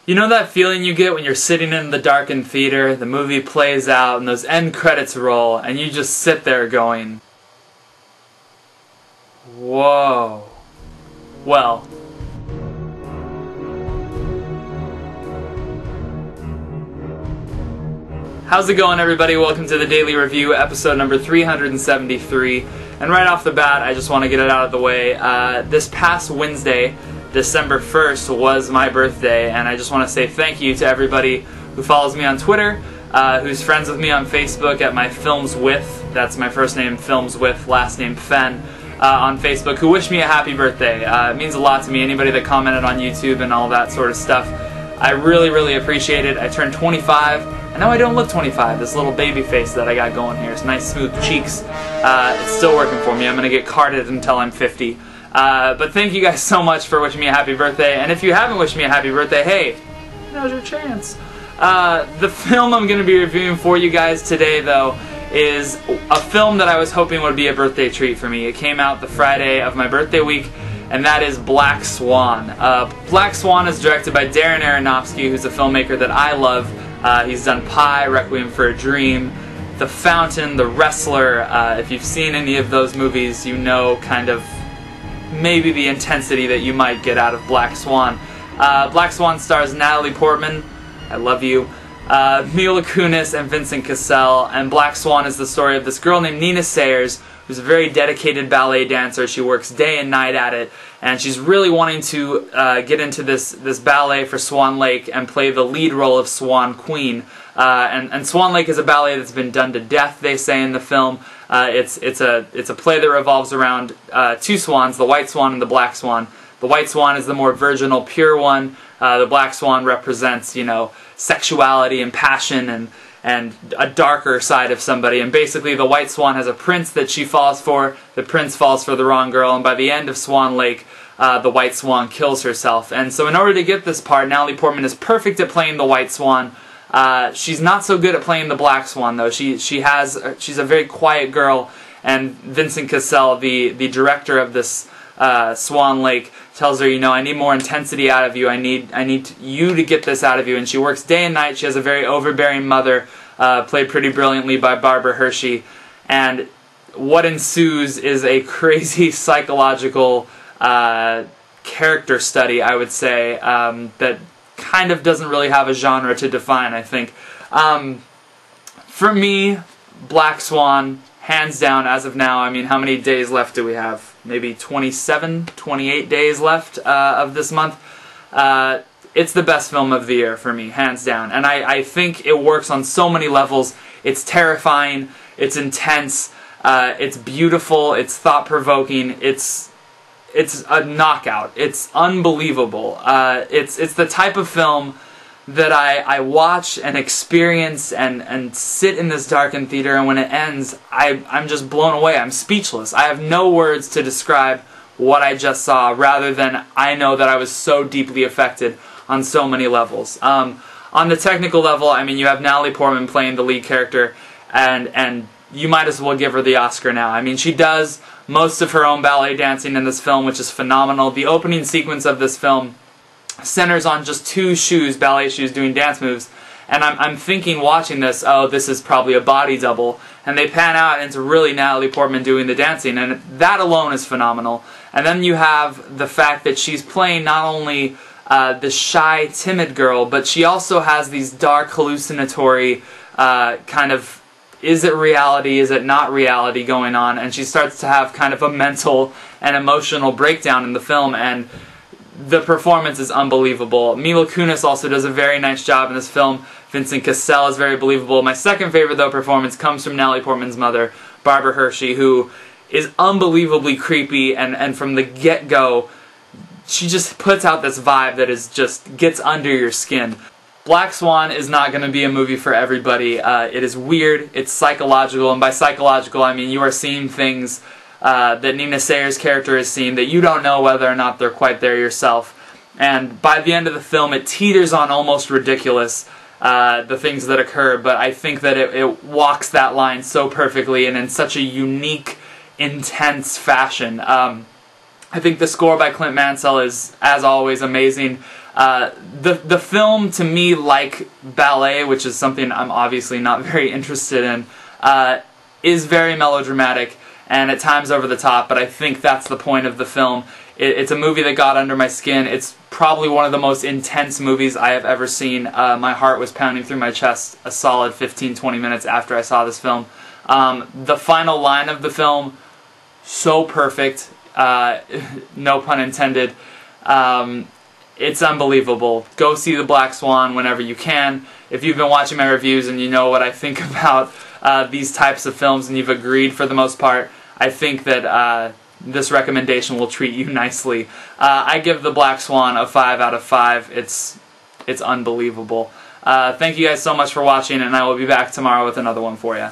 You know that feeling you get when you're sitting in the darkened theater, the movie plays out, and those end credits roll, and you just sit there going, whoa. Well, how's it going, everybody? Welcome to the Daily Review, episode number 373. And right off the bat, I just want to get it out of the way. This past Wednesday, December 1st, was my birthday, and I just want to say thank you to everybody who follows me on Twitter, who's friends with me on Facebook at my Films With, that's my first name, Films With, last name Fen, on Facebook, who wished me a happy birthday. It means a lot to me. Anybody that commented on YouTube and all that sort of stuff, I really, really appreciate it. I turned 25. I know I don't look 25. This little baby face that I got going here, it's nice smooth cheeks. It's still working for me. I'm going to get carded until I'm 50. But thank you guys so much for wishing me a happy birthday. And if you haven't wished me a happy birthday, hey, now's your chance. The film I'm going to be reviewing for you guys today, though, is a film that I was hoping would be a birthday treat for me. It came out the Friday of my birthday week, and that is Black Swan. Black Swan is directed by Darren Aronofsky, who's a filmmaker that I love. He's done Pi, Requiem for a Dream, The Fountain, The Wrestler. If you've seen any of those movies, you know kind of maybe the intensity that you might get out of Black Swan. Black Swan stars Natalie Portman, I love you, Mila Kunis, and Vincent Cassel. And Black Swan is the story of this girl named Nina Sayers, who's a very dedicated ballet dancer. She works day and night at it, and she's really wanting to get into this ballet for Swan Lake and play the lead role of Swan Queen. And Swan Lake is a ballet that's been done to death, they say in the film. It's a play that revolves around two swans, the white swan and the black swan. The white swan is the more virginal, pure one. The black swan represents, you know, sexuality and passion and a darker side of somebody. And basically the white swan has a prince that she falls for. The prince falls for the wrong girl, and by the end of Swan Lake, the white swan kills herself. And so in order to get this part, Natalie Portman is perfect at playing the white swan. She's not so good at playing the black swan, though. She's a very quiet girl, and Vincent Cassel, the director of this Swan Lake, tells her, you know, I need more intensity out of you. I need you to get this out of you. And she works day and night. She has a very overbearing mother, played pretty brilliantly by Barbara Hershey. And what ensues is a crazy psychological character study, I would say, that kind of doesn't really have a genre to define, I think. For me, Black Swan, hands down, as of now. I mean, how many days left do we have? Maybe 27, 28 days left of this month. It's the best film of the year for me, hands down. And I think it works on so many levels. It's terrifying, it's intense, it's beautiful, it's thought-provoking, it's a knockout. It's unbelievable. It's the type of film that I watch and experience and sit in this darkened theater, and when it ends, I'm just blown away. I'm speechless. I have no words to describe what I just saw, rather than I know that I was so deeply affected on so many levels. On the technical level, I mean, you have Natalie Portman playing the lead character, and you might as well give her the Oscar now. I mean, she does most of her own ballet dancing in this film, which is phenomenal. The opening sequence of this film centers on just two shoes, ballet shoes, doing dance moves. And I'm thinking, watching this, oh, this is probably a body double. And they pan out, and it's really Natalie Portman doing the dancing. And that alone is phenomenal. And then you have the fact that she's playing not only this shy, timid girl, but she also has these dark, hallucinatory kind of, is it reality, is it not reality going on, and she starts to have kind of a mental and emotional breakdown in the film, and the performance is unbelievable. Mila Kunis also does a very nice job in this film. Vincent Cassel is very believable. My second favorite, though, performance comes from Natalie Portman's mother, Barbara Hershey, who is unbelievably creepy, and from the get-go, she just puts out this vibe that is just gets under your skin. Black Swan is not going to be a movie for everybody. It is weird, it's psychological, and by psychological I mean you are seeing things that Nina Sayers' character is seeing that you don't know whether or not they're quite there yourself. And by the end of the film, it teeters on almost ridiculous, the things that occur, but I think that it walks that line so perfectly and in such a unique, intense fashion. I think the score by Clint Mansell is, as always, amazing. The film, to me, like ballet, which is something I'm obviously not very interested in, is very melodramatic and at times over the top, but I think that's the point of the film. It's a movie that got under my skin. It's probably one of the most intense movies I have ever seen. My heart was pounding through my chest a solid 15-20 minutes after I saw this film. The final line of the film, so perfect, no pun intended. It's unbelievable. Go see The Black Swan whenever you can. If you've been watching my reviews and you know what I think about these types of films and you've agreed for the most part, I think that this recommendation will treat you nicely. I give The Black Swan a 5 out of 5. It's unbelievable. Thank you guys so much for watching, and I will be back tomorrow with another one for you.